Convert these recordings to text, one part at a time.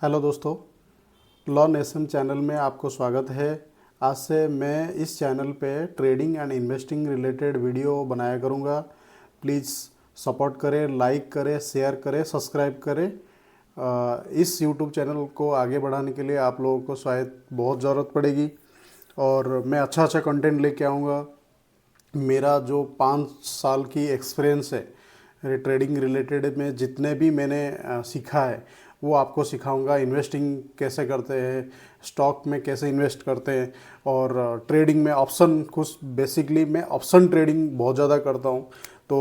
Hello दोस्तों, learn SM channel में आपको स्वागत है। आज से मैं इस चैनल पे trading and investing related video बनाया करूँगा। प्लीज़ सपोर्ट करें, लाइक करें, शेयर करें, सब्सक्राइब करें। इस यूट्यूब चैनल को आगे बढ़ाने के लिए आप लोगों को शायद बहुत ज़रूरत पड़ेगी और मैं अच्छा कंटेंट लेके आऊँगा। मेरा जो 5 साल की एक्सपीरियंस है ट्रेडिंग रिलेटेड में, जितने भी मैंने सीखा है वो आपको सिखाऊंगा। इन्वेस्टिंग कैसे करते हैं, स्टॉक में कैसे इन्वेस्ट करते हैं और ट्रेडिंग में ऑप्शन, कुछ बेसिकली मैं ऑप्शन ट्रेडिंग बहुत ज़्यादा करता हूँ। तो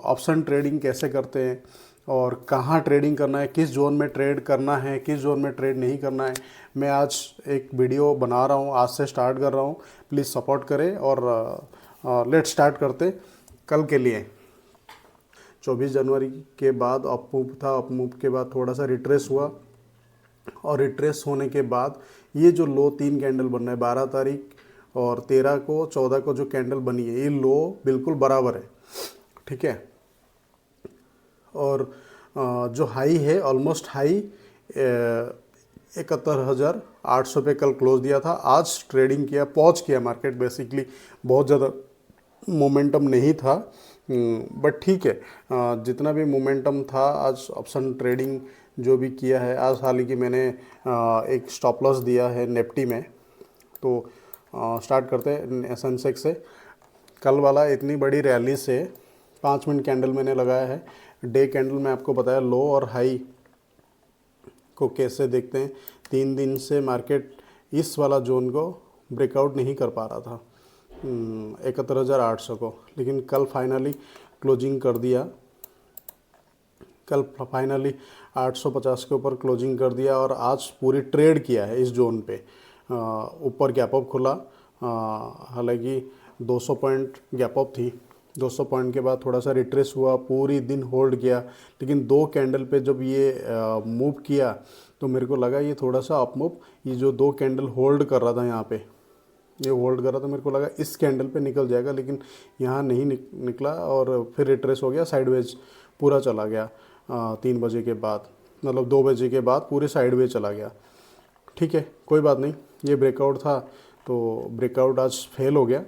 ऑप्शन ट्रेडिंग कैसे करते हैं और कहाँ ट्रेडिंग करना है, किस जोन में ट्रेड करना है, किस जोन में ट्रेड नहीं करना है, मैं आज एक वीडियो बना रहा हूँ, आज से स्टार्ट कर रहा हूँ। प्लीज़ सपोर्ट करें और लेट स्टार्ट करते। कल के लिए 24 जनवरी के बाद अप मूव था, अप मूव के बाद थोड़ा सा रिट्रेस हुआ और रिट्रेस होने के बाद ये जो लो 3 कैंडल बन रहा है 12 तारीख और 13 को 14 को जो कैंडल बनी है, ये लो बिल्कुल बराबर है, ठीक है। और जो हाई है, ऑलमोस्ट हाई 71,800 पे कल क्लोज दिया था। आज ट्रेडिंग किया, पॉज किया मार्केट, बेसिकली बहुत ज़्यादा मोमेंटम नहीं था, बट ठीक है। जितना भी मोमेंटम था, आज ऑप्शन ट्रेडिंग जो भी किया है, आज हाल ही की मैंने एक स्टॉप लॉस दिया है निफ्टी में। तो स्टार्ट करते हैं सेंसेक्स से। कल वाला इतनी बड़ी रैली से 5 मिनट कैंडल मैंने लगाया है। डे कैंडल में आपको बताया लो और हाई को कैसे देखते हैं। 3 दिन से मार्केट इस वाला जोन को ब्रेकआउट नहीं कर पा रहा था 71,800 को, लेकिन कल फाइनली क्लोजिंग कर दिया। कल फाइनली 850 के ऊपर क्लोजिंग कर दिया और आज पूरी ट्रेड किया है इस जोन पे। ऊपर गैप अप खुला, हालांकि 200 पॉइंट गैप अप थी। 200 पॉइंट के बाद थोड़ा सा रिट्रेस हुआ, पूरी दिन होल्ड किया, लेकिन 2 कैंडल पे जब ये मूव किया तो मेरे को लगा ये थोड़ा सा अप मूव, ये जो 2 कैंडल होल्ड कर रहा था यहाँ पे, ये होल्ड कर रहा था, मेरे को लगा इस कैंडल पे निकल जाएगा, लेकिन यहाँ नहीं निकला और फिर रिट्रेस हो गया, साइडवेज पूरा चला गया। 3 बजे के बाद, मतलब 2 बजे के बाद पूरे साइडवेज चला गया। ठीक है, कोई बात नहीं, ये ब्रेकआउट था तो ब्रेकआउट आज फेल हो गया।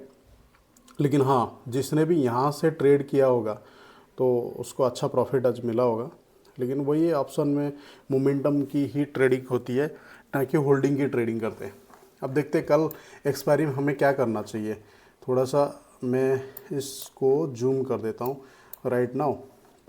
लेकिन हाँ, जिसने भी यहाँ से ट्रेड किया होगा तो उसको अच्छा प्रॉफिट आज मिला होगा। लेकिन वही ऑप्शन में मोमेंटम की ही ट्रेडिंग होती है, ना कि होल्डिंग की ट्रेडिंग करते हैं। अब देखते हैं कल एक्सपायरी में हमें क्या करना चाहिए। थोड़ा सा मैं इसको जूम कर देता हूँ। राइट नाउ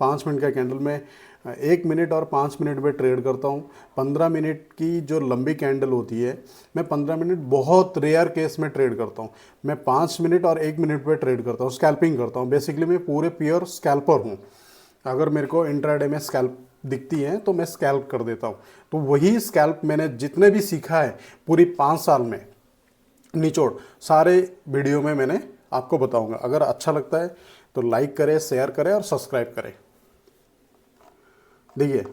5 मिनट का कैंडल में 1 मिनट और 5 मिनट में ट्रेड करता हूँ। 15 मिनट की जो लंबी कैंडल होती है, मैं 15 मिनट बहुत रेयर केस में ट्रेड करता हूँ। मैं 5 मिनट और 1 मिनट पे ट्रेड करता हूँ, स्कैल्पिंग करता हूँ। बेसिकली मैं पूरे प्योर स्कैल्पर हूँ। अगर मेरे को इंट्राडे में स्कैल्प दिखती है तो मैं स्कैल्प कर देता हूँ। तो वही स्कैल्प मैंने जितने भी सीखा है पूरी 5 साल में, निचोड़ सारे वीडियो में मैंने आपको बताऊंगा। अगर अच्छा लगता है तो लाइक करें, शेयर करें और सब्सक्राइब करें। देखिए,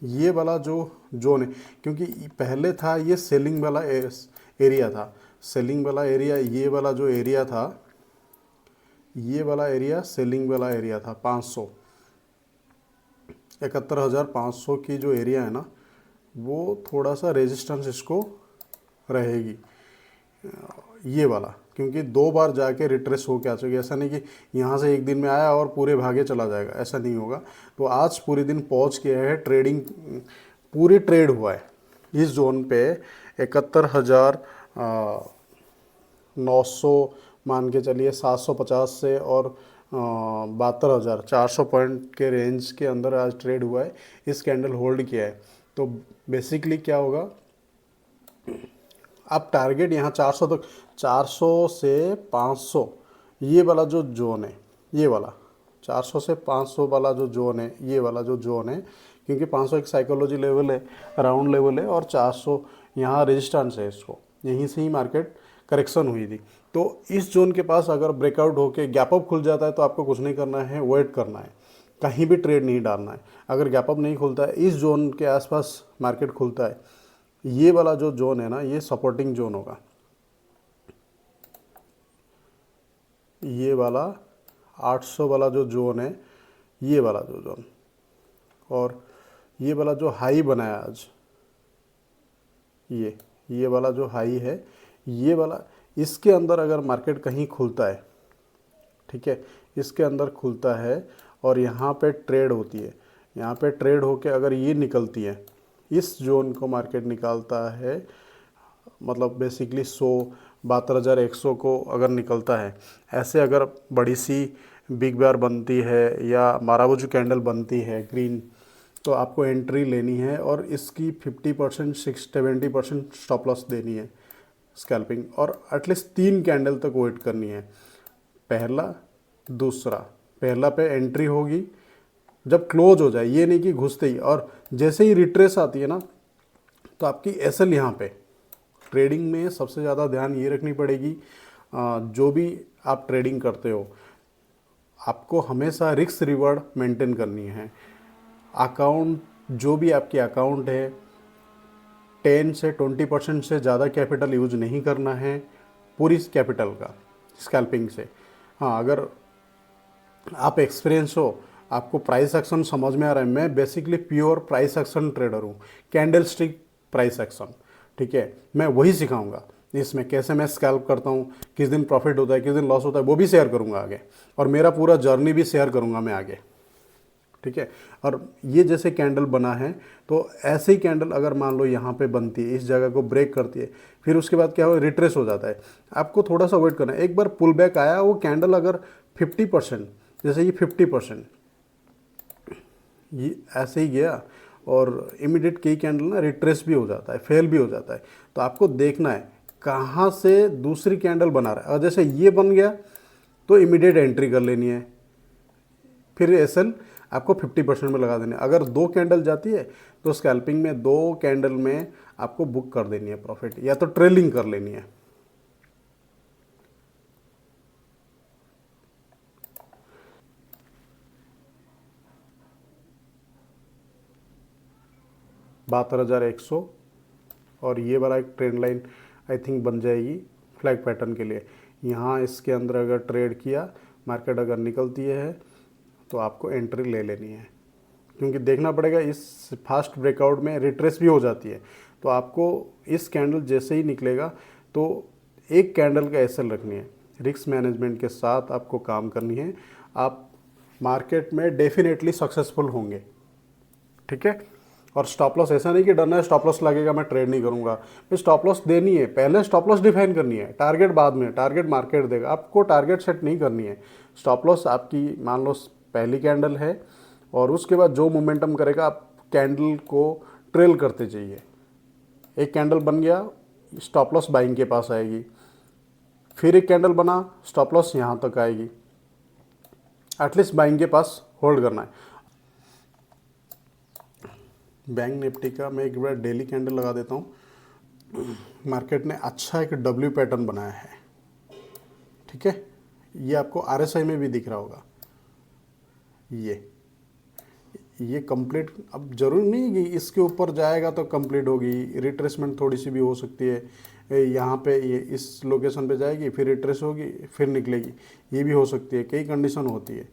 ये वाला जो जोन है, क्योंकि पहले था ये सेलिंग वाला एरिया था। सेलिंग वाला एरिया, ये वाला जो एरिया था, ये वाला एरिया सेलिंग वाला एरिया था। 500 71,500 की जो एरिया है ना, वो थोड़ा सा रेजिस्टेंस इसको रहेगी, ये वाला, क्योंकि 2 बार जाके रिट्रेस हो के आ चुकी है। ऐसा नहीं कि यहाँ से एक दिन में आया और पूरे भागे चला जाएगा, ऐसा नहीं होगा। तो आज पूरे दिन पॉज किया है, ट्रेडिंग पूरी ट्रेड हुआ है इस जोन पे। 71,900 मान के चलिए, 750 से और 72,400 पॉइंट के रेंज के अंदर आज ट्रेड हुआ है। इस कैंडल होल्ड किया है। तो बेसिकली क्या होगा, आप टारगेट यहाँ 400 तक, 400 से 500 ये वाला जो जोन है, ये वाला 400 से 500 वाला जो जोन है, ये वाला जो जोन है, क्योंकि 500 एक साइकोलॉजी लेवल है, राउंड लेवल है, और 400 यहाँ रेजिस्टेंस है। इसको यहीं से ही मार्केट करेक्शन हुई थी। तो इस जोन के पास अगर ब्रेकआउट होके गैप अप खुल जाता है तो आपको कुछ नहीं करना है, वेट करना है, कहीं भी ट्रेड नहीं डालना है। अगर गैप अप नहीं खुलता है, इस जोन के आसपास मार्केट खुलता है, ये वाला जो जोन है ना, ये सपोर्टिंग जोन होगा। ये वाला 800 वाला जो जोन है, ये वाला जो जोन, और ये वाला जो हाई बनाया आज, ये वाला जो हाई है, ये वाला, इसके अंदर अगर मार्केट कहीं खुलता है, ठीक है, इसके अंदर खुलता है और यहाँ पे ट्रेड होती है, यहाँ पे ट्रेड होके अगर ये निकलती है, इस जोन को मार्केट निकालता है, मतलब बेसिकली 100 72,100 को अगर निकलता है, ऐसे अगर बड़ी सी बिग बार बनती है या माराबुजू कैंडल बनती है ग्रीन, तो आपको एंट्री लेनी है और इसकी 50% 70% स्टॉप लॉस देनी है स्कैल्पिंग, और एटलीस्ट 3 कैंडल तक वेट करनी है। पहला दूसरा, पहला पे एंट्री होगी जब क्लोज हो जाए, ये नहीं कि घुसते ही, और जैसे ही रिट्रेस आती है ना, तो आपकी एसएल यहाँ पे ट्रेडिंग में सबसे ज़्यादा ध्यान ये रखनी पड़ेगी, जो भी आप ट्रेडिंग करते हो आपको हमेशा रिस्क रिवॉर्ड मेंटेन करनी है। अकाउंट, जो भी आपकी अकाउंट है, 10 से 20% से ज़्यादा कैपिटल यूज नहीं करना है पूरी कैपिटल का स्कैल्पिंग से। हाँ, अगर आप एक्सपीरियंस हो, आपको प्राइस एक्शन समझ में आ रहा है, मैं basically pure price action trader हूँ, कैंडल स्टिक प्राइस एक्शन, ठीक है, मैं वही सिखाऊंगा। इसमें कैसे मैं स्कैल्प करता हूँ, किस दिन प्रॉफिट होता है, किस दिन लॉस होता है, वो भी शेयर करूँगा आगे, और मेरा पूरा जर्नी भी शेयर करूँगा मैं आगे, ठीक है। और ये जैसे कैंडल बना है, तो ऐसे ही कैंडल अगर मान लो यहाँ पे बनती है, इस जगह को ब्रेक करती है, फिर उसके बाद क्या हो, रिट्रेस हो जाता है, आपको थोड़ा सा वेट करना है। एक बार पुल बैक आया, वो कैंडल अगर 50%, जैसे ये 50%, ये ऐसे ही गया और इमीडिएट कई कैंडल ना रिट्रेस भी हो जाता है, फेल भी हो जाता है, तो आपको देखना है कहाँ से दूसरी कैंडल बना रहा है, और जैसे ये बन गया तो इमीडिएट एंट्री कर लेनी है, फिर एसएल आपको 50% में लगा देना है। अगर 2 कैंडल जाती है तो स्कैल्पिंग में 2 कैंडल में आपको बुक कर देनी है प्रॉफिट, या तो ट्रेलिंग कर लेनी है। $72,100 और ये वाला एक ट्रेंड लाइन आई थिंक बन जाएगी फ्लैग पैटर्न के लिए। यहाँ इसके अंदर अगर ट्रेड किया, मार्केट अगर निकलती है तो आपको एंट्री ले लेनी है, क्योंकि देखना पड़ेगा इस फास्ट ब्रेकआउट में रिट्रेस भी हो जाती है, तो आपको इस कैंडल जैसे ही निकलेगा तो एक कैंडल का एसएल रखनी है, रिस्क मैनेजमेंट के साथ आपको काम करनी है, आप मार्केट में डेफिनेटली सक्सेसफुल होंगे, ठीक है। और स्टॉप लॉस, ऐसा नहीं कि डरना है स्टॉप लॉस लगेगा मैं ट्रेड नहीं करूंगा, फिर स्टॉप लॉस देनी है, पहले स्टॉप लॉस डिफाइन करनी है, टारगेट बाद में, टारगेट मार्केट देगा, आपको टारगेट सेट नहीं करनी है। स्टॉप लॉस आपकी मान लो पहली कैंडल है, और उसके बाद जो मोमेंटम करेगा आप कैंडल को ट्रेल करते जाइए, एक कैंडल बन गया स्टॉप लॉस बाइंग के पास आएगी, फिर एक कैंडल बना स्टॉप लॉस यहाँ तक आएगी, एटलीस्ट बाइंग के पास होल्ड करना है। बैंक निफ्टी का मैं एक बार डेली कैंडल लगा देता हूँ, मार्केट ने अच्छा एक डब्ल्यू पैटर्न बनाया है, ठीक है, ये आपको आरएसआई में भी दिख रहा होगा, ये कंप्लीट, अब जरूरी नहीं कि इसके ऊपर जाएगा तो कंप्लीट होगी, रिट्रेसमेंट थोड़ी सी भी हो सकती है, यहाँ पे ये इस लोकेशन पे जाएगी, फिर रिट्रेस होगी, फिर निकलेगी, ये भी हो सकती है, कई कंडीशन होती है।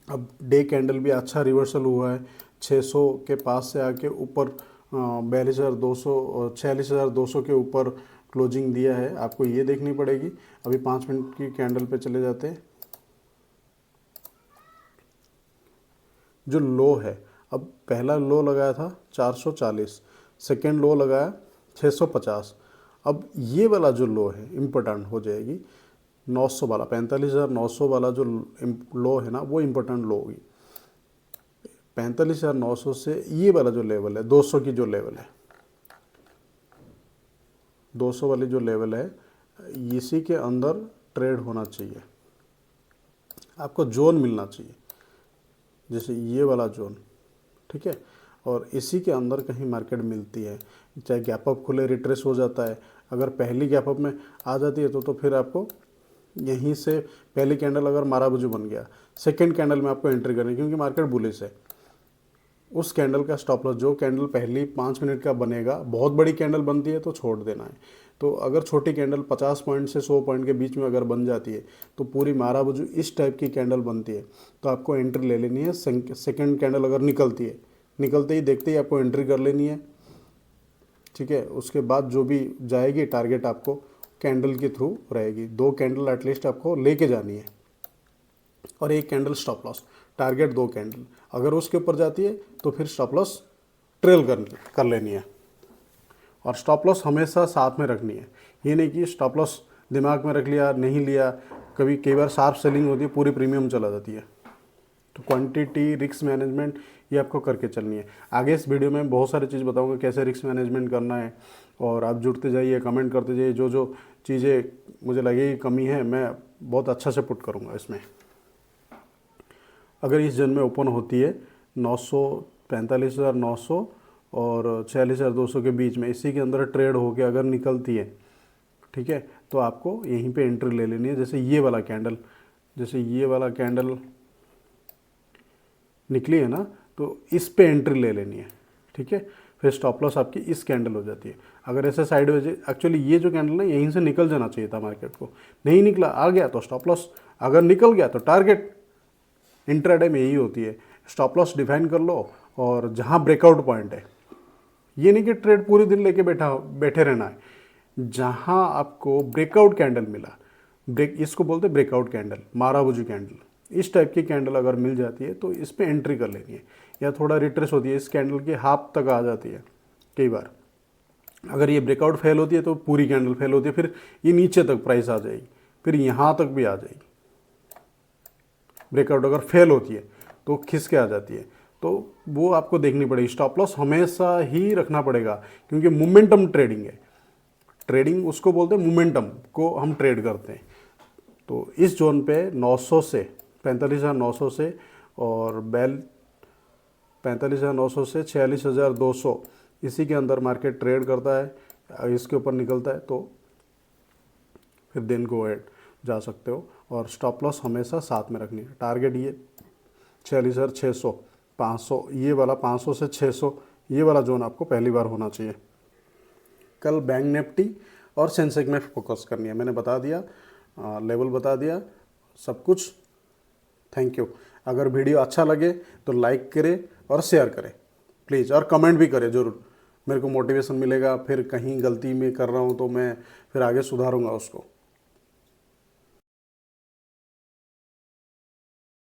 अब डे कैंडल भी अच्छा रिवर्सल हुआ है, 600 के पास से आके ऊपर 42,200 46,200 के ऊपर क्लोजिंग दिया है, आपको ये देखनी पड़ेगी। अभी 5 मिनट की कैंडल पे चले जाते हैं, जो लो है, अब पहला लो लगाया था 440, सेकेंड लो लगाया 650, अब ये वाला जो लो है इम्पोर्टेंट हो जाएगी 900 वाला, 45,900 वाला जो लो है ना, वो इम्पोर्टेंट लो होगी। 45,900 से ये वाला जो लेवल है 200 की जो लेवल है, 200 वाली जो लेवल है, इसी के अंदर ट्रेड होना चाहिए, आपको जोन मिलना चाहिए, जैसे ये वाला जोन, ठीक है, और इसी के अंदर कहीं मार्केट मिलती है, चाहे गैप अप खुले रिट्रेस हो जाता है, अगर पहली गैप अप में आ जाती है तो फिर आपको यहीं से पहली कैंडल अगर माराबुजू बन गया, सेकंड कैंडल में आपको एंट्री करनी है, क्योंकि मार्केट बुलिश है, उस कैंडल का स्टॉप लॉस, जो कैंडल पहली 5 मिनट का बनेगा, बहुत बड़ी कैंडल बनती है तो छोड़ देना है, तो अगर छोटी कैंडल 50 पॉइंट से 100 पॉइंट के बीच में अगर बन जाती है, तो पूरी माराबुजू इस टाइप की कैंडल बनती है, तो आपको एंट्री ले लेनी है। सेकंड कैंडल अगर निकलती है, निकलते ही देखते ही आपको एंट्री कर लेनी है, ठीक है। उसके बाद जो भी जाएगी टारगेट आपको कैंडल के थ्रू रहेगी, 2 कैंडल एटलीस्ट आपको लेके जानी है और 1 candle stop loss, target 2 candle. अगर उसके ऊपर जाती है तो फिर स्टॉप लॉस ट्रेल कर लेनी है और स्टॉप लॉस हमेशा साथ में रखनी है। ये नहीं कि स्टॉप लॉस दिमाग में रख लिया नहीं लिया, कई बार शार्प सेलिंग होती है, पूरी प्रीमियम चला जाती है। तो क्वांटिटी रिस्क मैनेजमेंट ये आपको करके चलनी है। आगे इस वीडियो में बहुत सारी चीज़ बताऊंगा कैसे रिस्क मैनेजमेंट करना है, और आप जुड़ते जाइए, कमेंट करते जाइए, जो जो चीज़ें मुझे लगेगी कमी है मैं बहुत अच्छा से पुट करूँगा इसमें। अगर इस जन में ओपन होती है 45,900 और 46,200 के बीच में, इसी के अंदर ट्रेड होके अगर निकलती है, ठीक है, तो आपको यहीं पे एंट्री ले लेनी है। जैसे ये वाला कैंडल निकली है ना, तो इस पे एंट्री ले लेनी है, ठीक है। फिर स्टॉप लॉस आपकी इस कैंडल हो जाती है। अगर ऐसे साइडवेज, एक्चुअली ये जो कैंडल है यहीं से निकल जाना चाहिए था मार्केट को, नहीं निकला, आ गया तो स्टॉप लॉस, अगर निकल गया तो टारगेट। इंट्राडे में यही होती है, स्टॉप लॉस डिफाइन कर लो और जहाँ ब्रेकआउट पॉइंट है, ये नहीं कि ट्रेड पूरे दिन लेके बैठे रहना है, जहाँ आपको ब्रेकआउट कैंडल मिला, इसको बोलते हैं ब्रेकआउट कैंडल, माराबुजी कैंडल, इस टाइप की कैंडल अगर मिल जाती है तो इस पे एंट्री कर लेनी है। या थोड़ा रिट्रेस होती है, इस कैंडल के हाफ तक आ जाती है कई बार, अगर ये ब्रेकआउट फेल होती है तो पूरी कैंडल फेल होती है, फिर ये नीचे तक प्राइस आ जाएगी, फिर यहाँ तक भी आ जाएगी। ब्रेकआउट अगर फेल होती है तो खिसक के आ जाती है, तो वो आपको देखनी पड़ेगी। स्टॉप लॉस हमेशा ही रखना पड़ेगा, क्योंकि मोमेंटम ट्रेडिंग है। ट्रेडिंग उसको बोलते हैं, मोमेंटम को हम ट्रेड करते हैं। तो इस जोन पे 900 से 45,900 से और 45,900 से 46,200, इसी के अंदर मार्केट ट्रेड करता है। इसके ऊपर निकलता है तो फिर दिन को एड जा सकते हो, और स्टॉप लॉस हमेशा साथ में रखनी है। टारगेट ये 46,600, 500, ये वाला 500 से 600, ये वाला जोन आपको पहली बार होना चाहिए। कल बैंक निफ्टी और सेंसेक्स में फोकस करनी है, मैंने बता दिया, लेवल बता दिया, सब कुछ। Thank you. अगर वीडियो अच्छा लगे तो लाइक करें और शेयर करें प्लीज़, और कमेंट भी करें ज़रूर, मेरे को मोटिवेशन मिलेगा। फिर कहीं गलती में कर रहा हूँ तो मैं फिर आगे सुधारूँगा उसको।